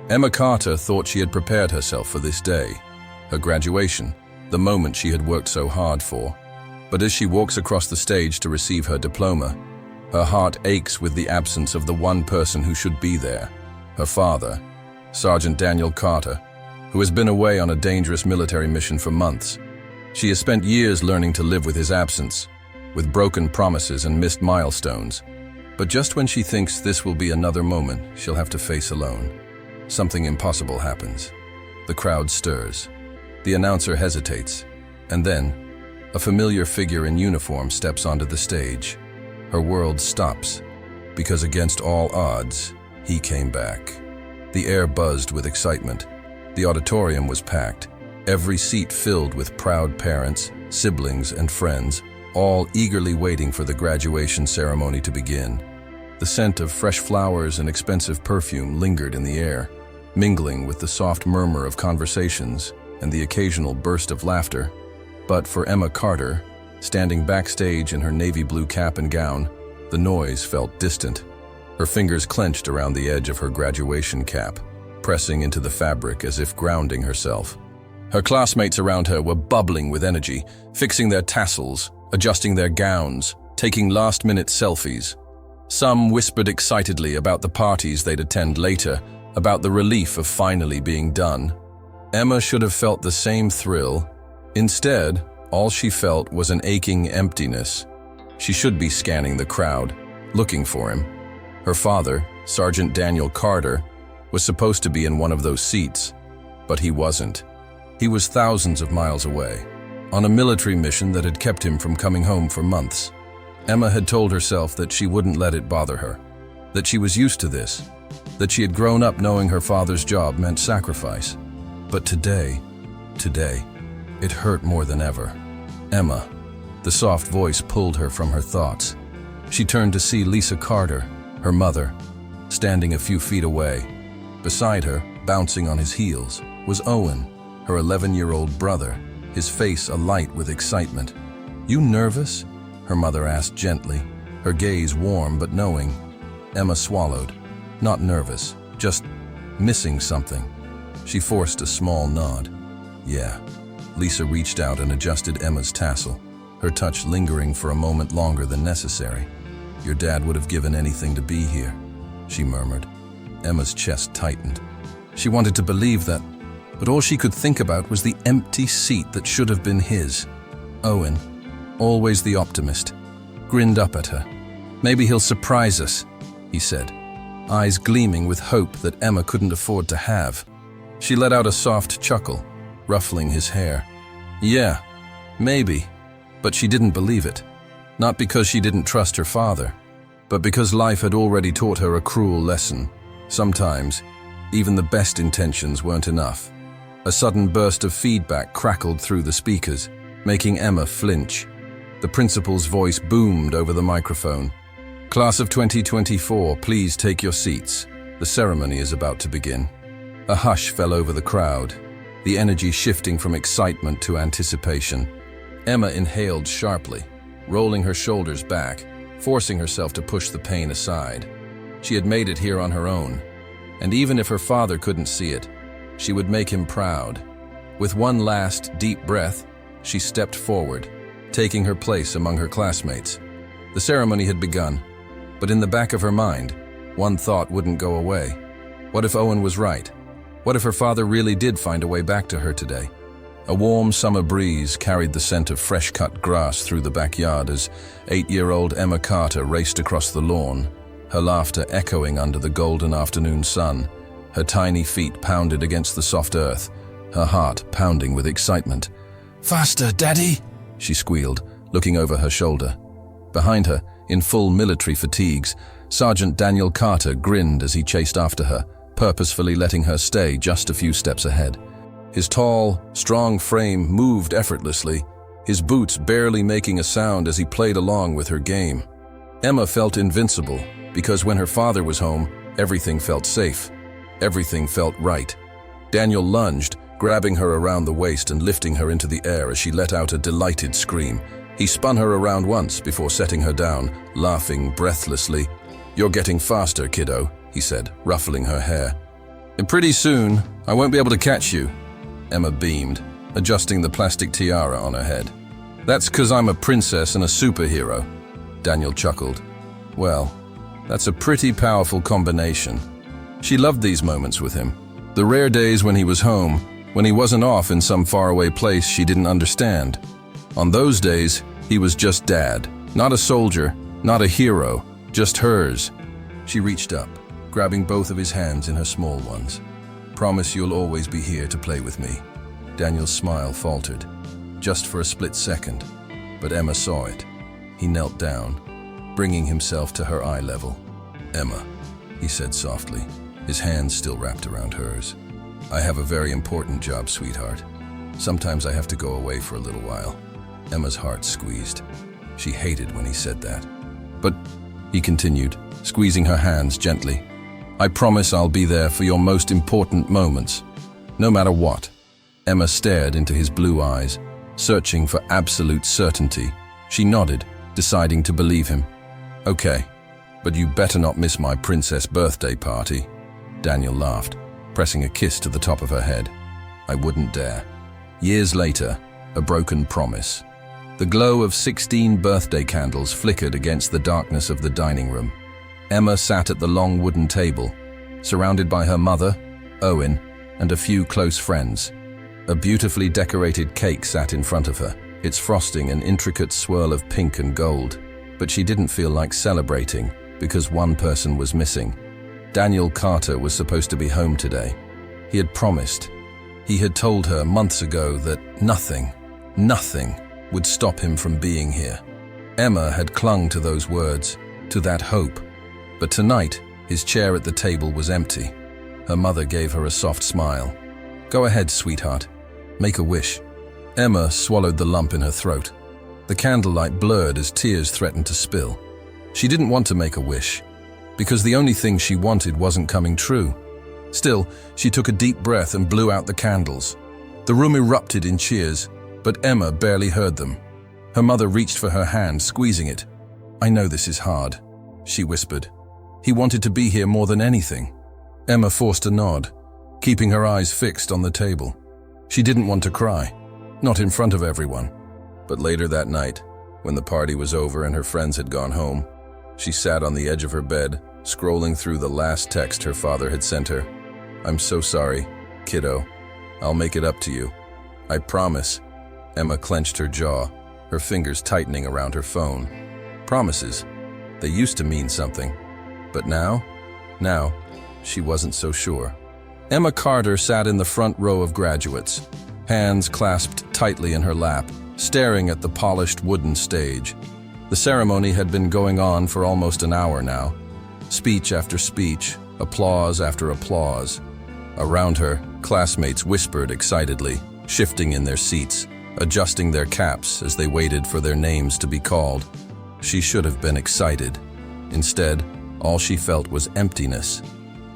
Emma Carter thought she had prepared herself for this day, her graduation, the moment she had worked so hard for. But as she walks across the stage to receive her diploma, her heart aches with the absence of the one person who should be there, her father, Sergeant Daniel Carter, who has been away on a dangerous military mission for months. She has spent years learning to live with his absence, with broken promises and missed milestones. But just when she thinks this will be another moment she'll have to face alone, something impossible happens. The crowd stirs. The announcer hesitates, and then a familiar figure in uniform steps onto the stage. Her world stops, because against all odds, he came back. The air buzzed with excitement. The auditorium was packed, every seat filled with proud parents, siblings, and friends, all eagerly waiting for the graduation ceremony to begin. The scent of fresh flowers and expensive perfume lingered in the air, mingling with the soft murmur of conversations and the occasional burst of laughter. But for Emma Carter, standing backstage in her navy blue cap and gown, the noise felt distant. Her fingers clenched around the edge of her graduation cap, pressing into the fabric as if grounding herself. Her classmates around her were bubbling with energy, fixing their tassels, adjusting their gowns, taking last-minute selfies. Some whispered excitedly about the parties they'd attend later, about the relief of finally being done. Emma should have felt the same thrill. Instead, all she felt was an aching emptiness. She should be scanning the crowd, looking for him. Her father, Sergeant Daniel Carter, was supposed to be in one of those seats, but he wasn't. He was thousands of miles away, on a military mission that had kept him from coming home for months. Emma had told herself that she wouldn't let it bother her, that she was used to this, that she had grown up knowing her father's job meant sacrifice. But today, it hurt more than ever. Emma, the soft voice pulled her from her thoughts. She turned to see Lisa Carter, her mother, standing a few feet away. Beside her, bouncing on his heels, was Owen, her 11-year-old brother, his face alight with excitement. "You nervous?" her mother asked gently, her gaze warm but knowing. Emma swallowed. Not nervous, just missing something. She forced a small nod. "Yeah." Lisa reached out and adjusted Emma's tassel, her touch lingering for a moment longer than necessary. "Your dad would have given anything to be here," she murmured. Emma's chest tightened. She wanted to believe that, but all she could think about was the empty seat that should have been his. Owen, always the optimist, grinned up at her. "Maybe he'll surprise us," he said, eyes gleaming with hope that Emma couldn't afford to have. She let out a soft chuckle, ruffling his hair. "Yeah, maybe," but she didn't believe it. Not because she didn't trust her father, but because life had already taught her a cruel lesson. Sometimes, even the best intentions weren't enough. A sudden burst of feedback crackled through the speakers, making Emma flinch. The principal's voice boomed over the microphone. "Class of 2024, please take your seats. The ceremony is about to begin." A hush fell over the crowd, the energy shifting from excitement to anticipation. Emma inhaled sharply, rolling her shoulders back, forcing herself to push the pain aside. She had made it here on her own, and even if her father couldn't see it, she would make him proud. With one last deep breath, she stepped forward, taking her place among her classmates. The ceremony had begun, but in the back of her mind, one thought wouldn't go away. What if Owen was right? What if her father really did find a way back to her today? A warm summer breeze carried the scent of fresh-cut grass through the backyard as 8-year-old Emma Carter raced across the lawn, her laughter echoing under the golden afternoon sun. Her tiny feet pounded against the soft earth, her heart pounding with excitement. "Faster, Daddy!" she squealed, looking over her shoulder. Behind her, in full military fatigues, Sergeant Daniel Carter grinned as he chased after her, purposefully letting her stay just a few steps ahead. His tall, strong frame moved effortlessly, his boots barely making a sound as he played along with her game. Emma felt invincible, because when her father was home, everything felt safe. Everything felt right. Daniel lunged, grabbing her around the waist and lifting her into the air as she let out a delighted scream. He spun her around once before setting her down, laughing breathlessly. "You're getting faster, kiddo," he said, ruffling her hair. "And pretty soon, I won't be able to catch you," Emma beamed, adjusting the plastic tiara on her head. "That's 'cause I'm a princess and a superhero," Daniel chuckled. Well, that's a pretty powerful combination. She loved these moments with him. The rare days when he was home, when he wasn't off in some faraway place she didn't understand. On those days, he was just dad. Not a soldier, not a hero, just hers. She reached up, grabbing both of his hands in her small ones. "Promise you'll always be here to play with me." Daniel's smile faltered, just for a split second, but Emma saw it. He knelt down, bringing himself to her eye level. "Emma," he said softly, his hands still wrapped around hers. "I have a very important job, sweetheart. Sometimes I have to go away for a little while." Emma's heart squeezed. She hated when he said that. "But," he continued, squeezing her hands gently, "I promise I'll be there for your most important moments, no matter what." Emma stared into his blue eyes, searching for absolute certainty. She nodded, deciding to believe him. "Okay, but you better not miss my princess birthday party." Daniel laughed, pressing a kiss to the top of her head. "I wouldn't dare." Years later, a broken promise. The glow of 16 birthday candles flickered against the darkness of the dining room. Emma sat at the long wooden table, surrounded by her mother, Owen, and a few close friends. A beautifully decorated cake sat in front of her, its frosting an intricate swirl of pink and gold. But she didn't feel like celebrating, because one person was missing. Daniel Carter was supposed to be home today. He had promised. He had told her months ago that nothing would stop him from being here. Emma had clung to those words, to that hope. But tonight, his chair at the table was empty. Her mother gave her a soft smile. "Go ahead, sweetheart. Make a wish." Emma swallowed the lump in her throat. The candlelight blurred as tears threatened to spill. She didn't want to make a wish, because the only thing she wanted wasn't coming true. Still, she took a deep breath and blew out the candles. The room erupted in cheers, but Emma barely heard them. Her mother reached for her hand, squeezing it. "I know this is hard," she whispered. "He wanted to be here more than anything." Emma forced a nod, keeping her eyes fixed on the table. She didn't want to cry, not in front of everyone. But later that night, when the party was over and her friends had gone home, she sat on the edge of her bed, scrolling through the last text her father had sent her. "I'm so sorry, kiddo. I'll make it up to you. I promise." Emma clenched her jaw, her fingers tightening around her phone. Promises. They used to mean something. But now, she wasn't so sure. Emma Carter sat in the front row of graduates, hands clasped tightly in her lap, staring at the polished wooden stage. The ceremony had been going on for almost an hour now. Speech after speech, applause after applause. Around her, classmates whispered excitedly, shifting in their seats, adjusting their caps as they waited for their names to be called. She should have been excited. Instead, all she felt was emptiness.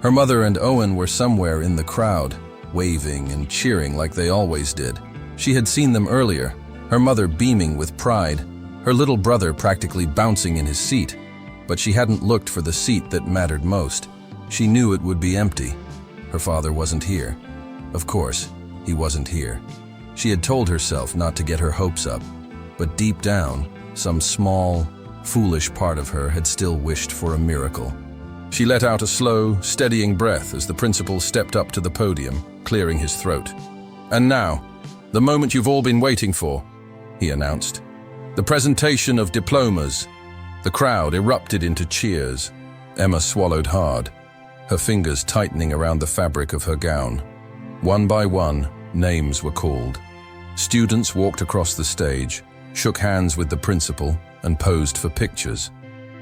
Her mother and Owen were somewhere in the crowd, waving and cheering like they always did. She had seen them earlier, her mother beaming with pride, her little brother practically bouncing in his seat. But she hadn't looked for the seat that mattered most. She knew it would be empty. Her father wasn't here. Of course, he wasn't here. She had told herself not to get her hopes up, but deep down, some small, foolish part of her had still wished for a miracle. She let out a slow, steadying breath as the principal stepped up to the podium, clearing his throat. "And now, the moment you've all been waiting for," he announced. "The presentation of diplomas." The crowd erupted into cheers. Emma swallowed hard, her fingers tightening around the fabric of her gown. One by one, names were called. Students walked across the stage, shook hands with the principal, and posed for pictures.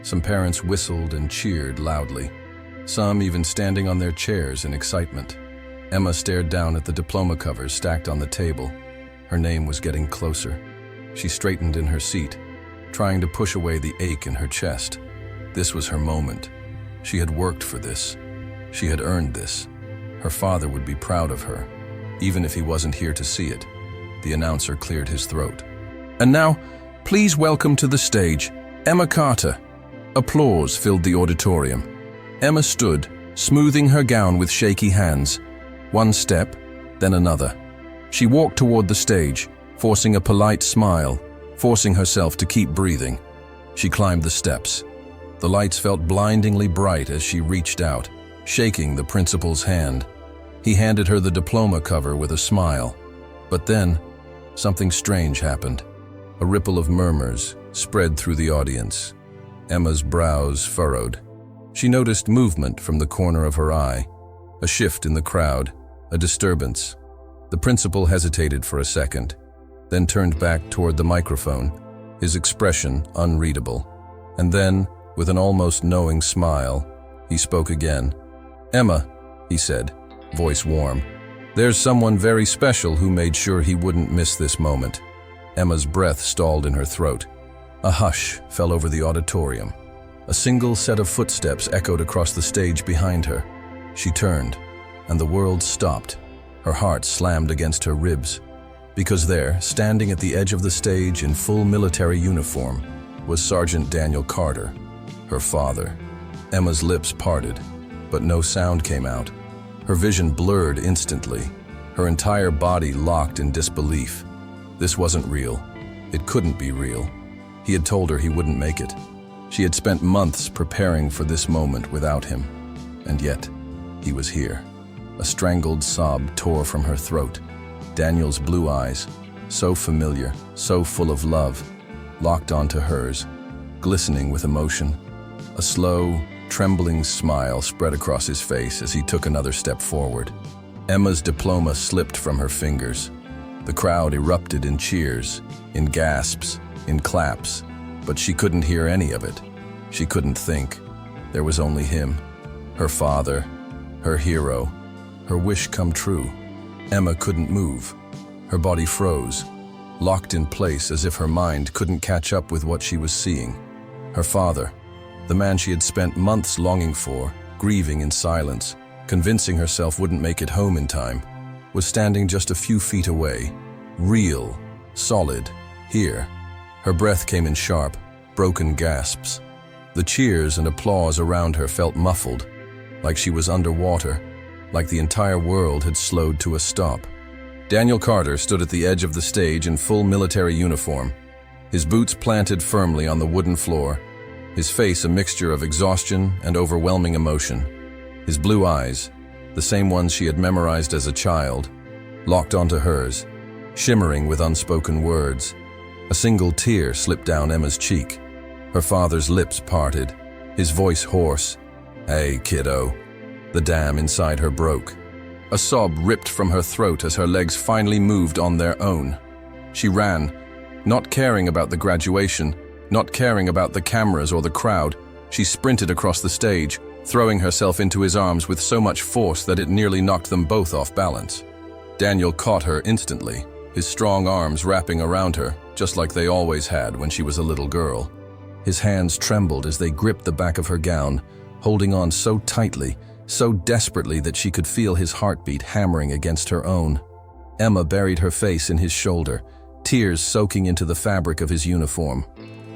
Some parents whistled and cheered loudly, some even standing on their chairs in excitement. Emma stared down at the diploma covers stacked on the table. Her name was getting closer. She straightened in her seat, trying to push away the ache in her chest. This was her moment. She had worked for this. She had earned this. Her father would be proud of her, even if he wasn't here to see it. The announcer cleared his throat. "And now, please welcome to the stage, Emma Carter." Applause filled the auditorium. Emma stood, smoothing her gown with shaky hands. One step, then another. She walked toward the stage, forcing a polite smile, forcing herself to keep breathing. She climbed the steps. The lights felt blindingly bright as she reached out, shaking the principal's hand. He handed her the diploma cover with a smile. But then, something strange happened. A ripple of murmurs spread through the audience. Emma's brows furrowed. She noticed movement from the corner of her eye, a shift in the crowd, a disturbance. The principal hesitated for a second, then turned back toward the microphone, his expression unreadable. And then, with an almost knowing smile, he spoke again. "Emma," he said, voice warm, "there's someone very special who made sure he wouldn't miss this moment." Emma's breath stalled in her throat. A hush fell over the auditorium. A single set of footsteps echoed across the stage behind her. She turned, and the world stopped. Her heart slammed against her ribs. Because there, standing at the edge of the stage in full military uniform, was Sergeant Daniel Carter, her father. Emma's lips parted, but no sound came out. Her vision blurred instantly, her entire body locked in disbelief. This wasn't real. It couldn't be real. He had told her he wouldn't make it. She had spent months preparing for this moment without him. And yet, he was here. A strangled sob tore from her throat. Daniel's blue eyes, so familiar, so full of love, locked onto hers, glistening with emotion. A slow, trembling smile spread across his face as he took another step forward. Emma's diploma slipped from her fingers. The crowd erupted in cheers, in gasps, in claps, but she couldn't hear any of it. She couldn't think. There was only him, her father, her hero, her wish come true. Emma couldn't move. Her body froze, locked in place as if her mind couldn't catch up with what she was seeing. Her father, the man she had spent months longing for, grieving in silence, convincing herself wouldn't make it home in time, was standing just a few feet away, real, solid, here. Her breath came in sharp, broken gasps. The cheers and applause around her felt muffled, like she was underwater, like the entire world had slowed to a stop. Daniel Carter stood at the edge of the stage in full military uniform, his boots planted firmly on the wooden floor, his face a mixture of exhaustion and overwhelming emotion. His blue eyes, the same ones she had memorized as a child, locked onto hers, shimmering with unspoken words. A single tear slipped down Emma's cheek. Her father's lips parted, his voice hoarse. "Hey, kiddo." The dam inside her broke. A sob ripped from her throat as her legs finally moved on their own. She ran, not caring about the graduation, not caring about the cameras or the crowd. She sprinted across the stage, throwing herself into his arms with so much force that it nearly knocked them both off balance. Daniel caught her instantly, his strong arms wrapping around her, just like they always had when she was a little girl. His hands trembled as they gripped the back of her gown, holding on so tightly, so desperately that she could feel his heartbeat hammering against her own. Emma buried her face in his shoulder, tears soaking into the fabric of his uniform.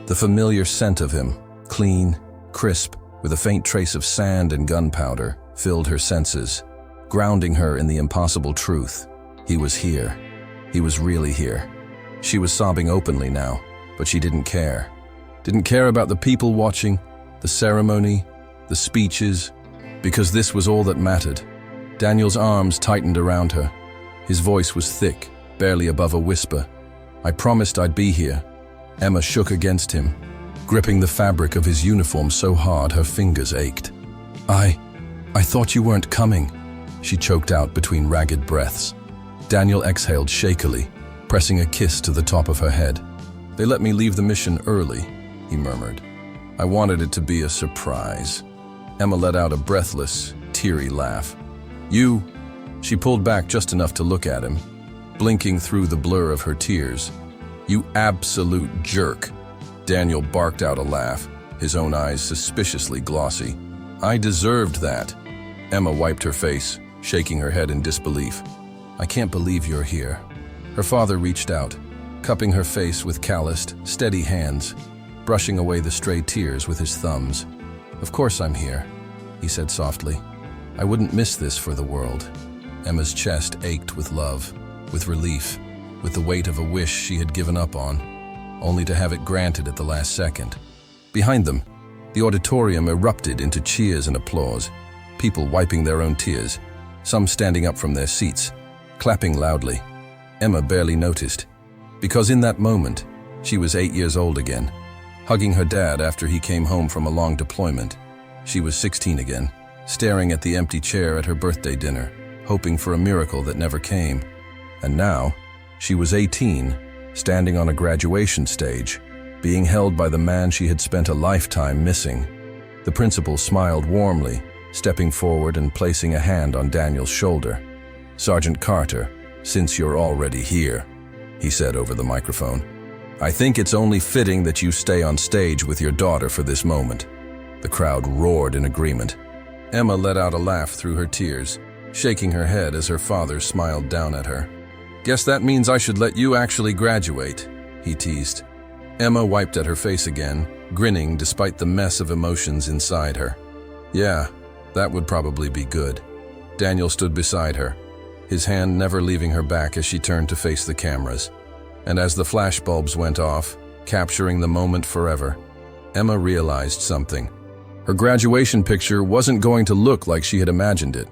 The familiar scent of him, clean, crisp, with a faint trace of sand and gunpowder, filled her senses, grounding her in the impossible truth. He was here. He was really here. She was sobbing openly now, but she didn't care. Didn't care about the people watching, the ceremony, the speeches, because this was all that mattered. Daniel's arms tightened around her. His voice was thick, barely above a whisper. "I promised I'd be here." Emma shook against him, gripping the fabric of his uniform so hard her fingers ached. I thought you weren't coming," she choked out between ragged breaths. Daniel exhaled shakily, pressing a kiss to the top of her head. "They let me leave the mission early," he murmured. "I wanted it to be a surprise." Emma let out a breathless, teary laugh. "You?" She pulled back just enough to look at him, blinking through the blur of her tears. "You absolute jerk." Daniel barked out a laugh, his own eyes suspiciously glossy. "I deserved that." Emma wiped her face, shaking her head in disbelief. "I can't believe you're here." Her father reached out, cupping her face with calloused, steady hands, brushing away the stray tears with his thumbs. "Of course I'm here," he said softly. I wouldn't miss this for the world. Emma's chest ached with love, with relief, with the weight of a wish she had given up on, only to have it granted at the last second. Behind them, the auditorium erupted into cheers and applause, people wiping their own tears, some standing up from their seats, clapping loudly. Emma barely noticed, because in that moment, she was 8 years old again, hugging her dad after he came home from a long deployment. She was 16 again, staring at the empty chair at her birthday dinner, hoping for a miracle that never came. And now, she was 18, standing on a graduation stage, being held by the man she had spent a lifetime missing. The principal smiled warmly, stepping forward and placing a hand on Daniel's shoulder. "Sergeant Carter, since you're already here," he said over the microphone, "I think it's only fitting that you stay on stage with your daughter for this moment." The crowd roared in agreement. Emma let out a laugh through her tears, shaking her head as her father smiled down at her. "Guess that means I should let you actually graduate," he teased. Emma wiped at her face again, grinning despite the mess of emotions inside her. "Yeah, that would probably be good." Daniel stood beside her, his hand never leaving her back as she turned to face the cameras. And as the flashbulbs went off, capturing the moment forever, Emma realized something. Her graduation picture wasn't going to look like she had imagined it.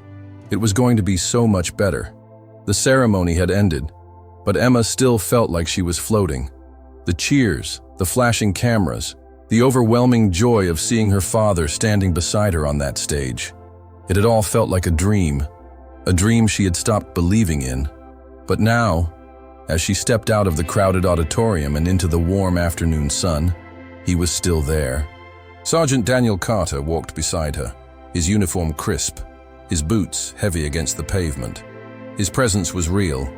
It was going to be so much better. The ceremony had ended, but Emma still felt like she was floating. The cheers, the flashing cameras, the overwhelming joy of seeing her father standing beside her on that stage. It had all felt like a dream she had stopped believing in. But now, as she stepped out of the crowded auditorium and into the warm afternoon sun, he was still there. Sergeant Daniel Carter walked beside her, his uniform crisp, his boots heavy against the pavement. His presence was real,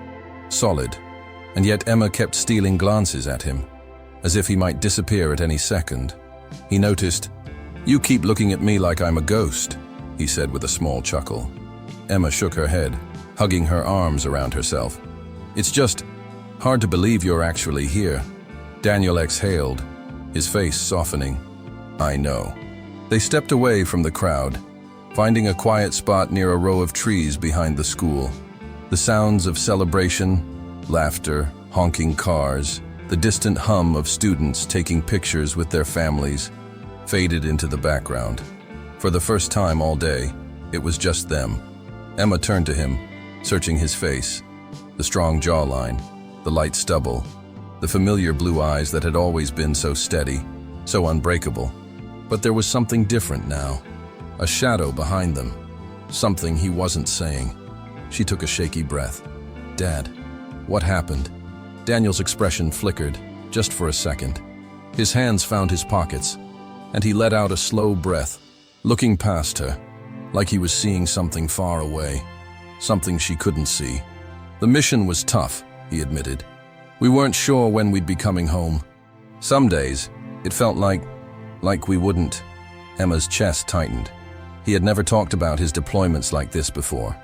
solid, and yet Emma kept stealing glances at him, as if he might disappear at any second. He noticed, "You keep looking at me like I'm a ghost," he said with a small chuckle. Emma shook her head, hugging her arms around herself. "It's just hard to believe you're actually here." Daniel exhaled, his face softening. "I know." They stepped away from the crowd, finding a quiet spot near a row of trees behind the school. The sounds of celebration, laughter, honking cars, the distant hum of students taking pictures with their families faded into the background. For the first time all day, it was just them. Emma turned to him, searching his face, the strong jawline, the light stubble, the familiar blue eyes that had always been so steady, so unbreakable. But there was something different now, a shadow behind them, something he wasn't saying. She took a shaky breath. "Dad, what happened?" Daniel's expression flickered, just for a second. His hands found his pockets, and he let out a slow breath, looking past her, like he was seeing something far away, something she couldn't see. "The mission was tough," he admitted. "We weren't sure when we'd be coming home. Some days, it felt like we wouldn't." Emma's chest tightened. He had never talked about his deployments like this before.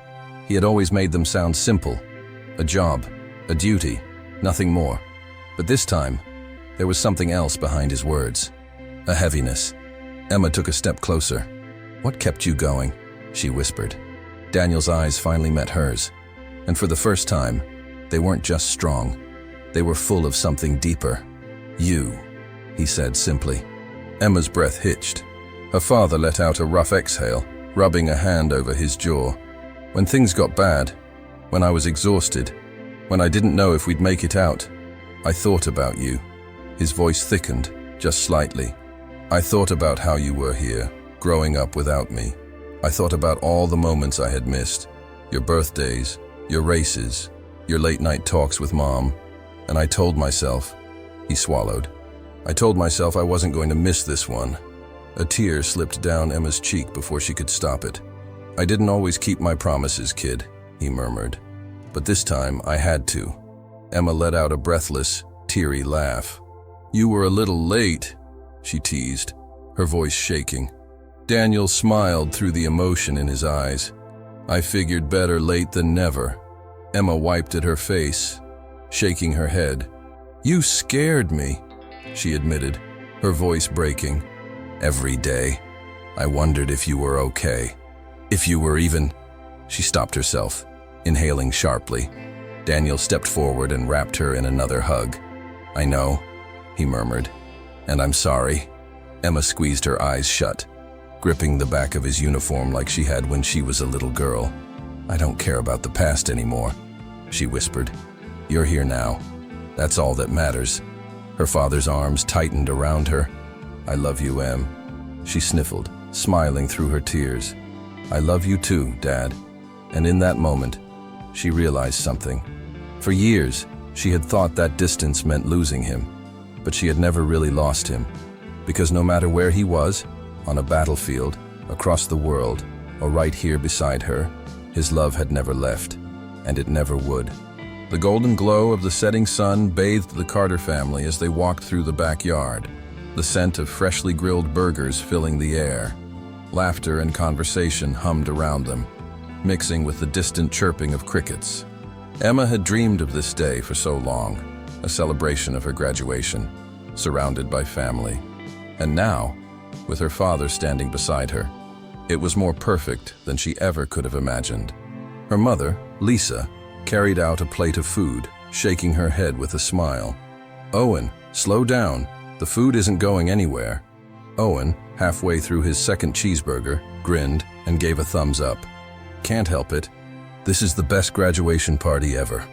He had always made them sound simple. A job, a duty, nothing more. But this time, there was something else behind his words. A heaviness. Emma took a step closer. "What kept you going?" she whispered. Daniel's eyes finally met hers. And for the first time, they weren't just strong. They were full of something deeper. "You," he said simply. Emma's breath hitched. Her father let out a rough exhale, rubbing a hand over his jaw. "When things got bad, when I was exhausted, when I didn't know if we'd make it out, I thought about you." His voice thickened, just slightly. "I thought about how you were here, growing up without me. I thought about all the moments I had missed, your birthdays, your races, your late-night talks with Mom, and I told myself," he swallowed, "I told myself I wasn't going to miss this one." A tear slipped down Emma's cheek before she could stop it. "I didn't always keep my promises, kid," he murmured. "But this time, I had to." Emma let out a breathless, teary laugh. "You were a little late," she teased, her voice shaking. Daniel smiled through the emotion in his eyes. "I figured better late than never." Emma wiped at her face, shaking her head. "You scared me," she admitted, her voice breaking. "Every day, I wondered if you were okay." If you were even... She stopped herself, inhaling sharply. Daniel stepped forward and wrapped her in another hug. I know, he murmured, and I'm sorry. Emma squeezed her eyes shut, gripping the back of his uniform like she had when she was a little girl. I don't care about the past anymore, she whispered. You're here now. That's all that matters. Her father's arms tightened around her. I love you, Em. She sniffled, smiling through her tears. I love you too, Dad. And in that moment, she realized something. For years, she had thought that distance meant losing him, but she had never really lost him. Because no matter where he was, on a battlefield, across the world, or right here beside her, his love had never left, and it never would. The golden glow of the setting sun bathed the Carter family as they walked through the backyard, the scent of freshly grilled burgers filling the air. Laughter and conversation hummed around them, mixing with the distant chirping of crickets. Emma had dreamed of this day for so long, a celebration of her graduation, surrounded by family. And now, with her father standing beside her, it was more perfect than she ever could have imagined. Her mother, Lisa, carried out a plate of food, shaking her head with a smile. Owen, slow down. The food isn't going anywhere. Owen, halfway through his second cheeseburger, grinned and gave a thumbs up. Can't help it. This is the best graduation party ever,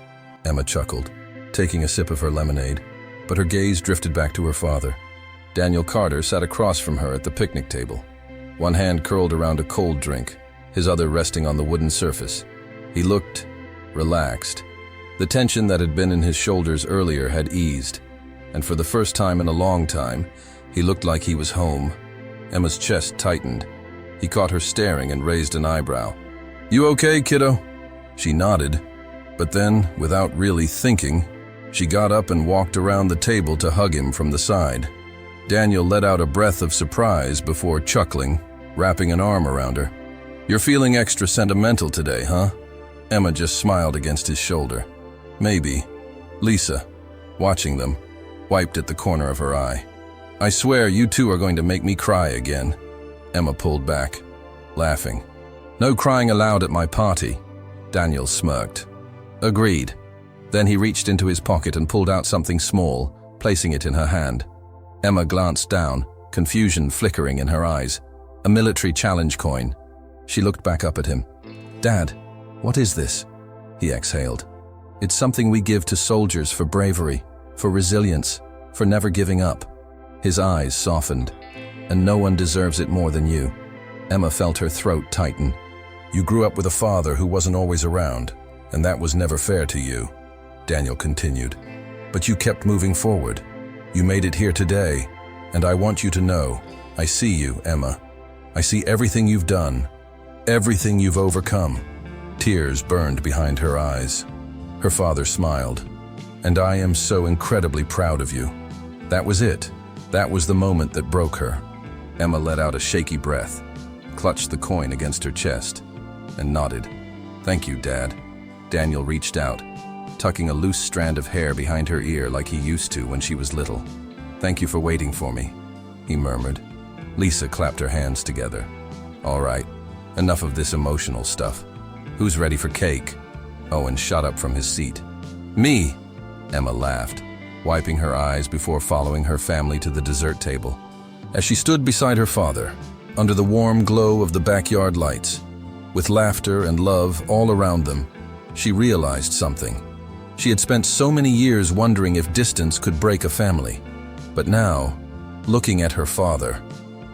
Emma chuckled, taking a sip of her lemonade, but her gaze drifted back to her father. Daniel Carter sat across from her at the picnic table, one hand curled around a cold drink, his other resting on the wooden surface. He looked relaxed. The tension that had been in his shoulders earlier had eased, and for the first time in a long time, he looked like he was home. Emma's chest tightened. He caught her staring and raised an eyebrow. You okay, kiddo? She nodded, but then, without really thinking, she got up and walked around the table to hug him from the side. Daniel let out a breath of surprise before chuckling, wrapping an arm around her. You're feeling extra sentimental today, huh? Emma just smiled against his shoulder. Maybe. Lisa, watching them, wiped at the corner of her eye. I swear you two are going to make me cry again. Emma pulled back, laughing. No crying allowed at my party. Daniel smirked. Agreed. Then he reached into his pocket and pulled out something small, placing it in her hand. Emma glanced down, confusion flickering in her eyes. A military challenge coin. She looked back up at him. Dad, what is this? He exhaled. It's something we give to soldiers for bravery, for resilience, for never giving up. His eyes softened. And no one deserves it more than you. Emma felt her throat tighten. You grew up with a father who wasn't always around, and that was never fair to you, Daniel continued. But you kept moving forward. You made it here today, and I want you to know, I see you, Emma. I see everything you've done, everything you've overcome. Tears burned behind her eyes. Her father smiled. And I am so incredibly proud of you. That was it. That was the moment that broke her. Emma let out a shaky breath, clutched the coin against her chest, and nodded. Thank you, Dad. Daniel reached out, tucking a loose strand of hair behind her ear like he used to when she was little. Thank you for waiting for me, he murmured. Lisa clapped her hands together. All right, enough of this emotional stuff. Who's ready for cake? Owen shot up from his seat. Me, Emma laughed, wiping her eyes before following her family to the dessert table. As she stood beside her father, under the warm glow of the backyard lights, with laughter and love all around them, she realized something. She had spent so many years wondering if distance could break a family. But now, looking at her father,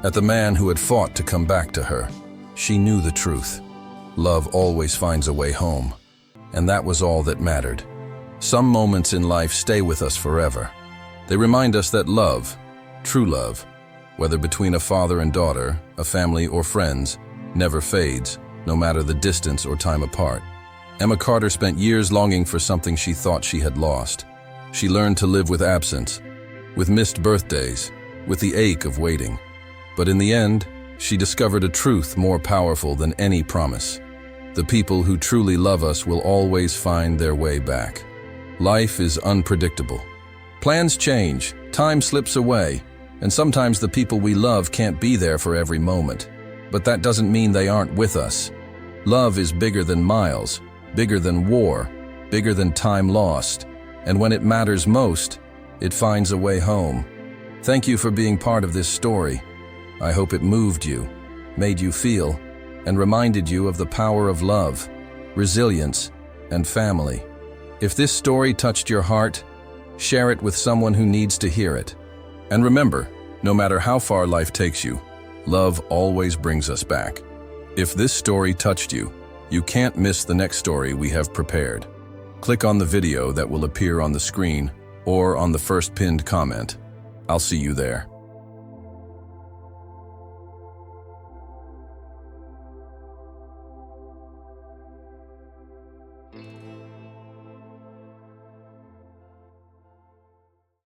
at the man who had fought to come back to her, she knew the truth. Love always finds a way home, and that was all that mattered. Some moments in life stay with us forever. They remind us that love, true love, whether between a father and daughter, a family or friends, never fades, no matter the distance or time apart. Emma Carter spent years longing for something she thought she had lost. She learned to live with absence, with missed birthdays, with the ache of waiting. But in the end, she discovered a truth more powerful than any promise. The people who truly love us will always find their way back. Life is unpredictable. Plans change, time slips away, and sometimes the people we love can't be there for every moment. but that doesn't mean they aren't with us. Love is bigger than miles, bigger than war, bigger than time lost, and when it matters most, it finds a way home. Thank you for being part of this story. I hope it moved you, made you feel, and reminded you of the power of love, resilience, and family. If this story touched your heart, share it with someone who needs to hear it. And remember, no matter how far life takes you, love always brings us back. If this story touched you, you can't miss the next story we have prepared. Click on the video that will appear on the screen or on the first pinned comment. I'll see you there.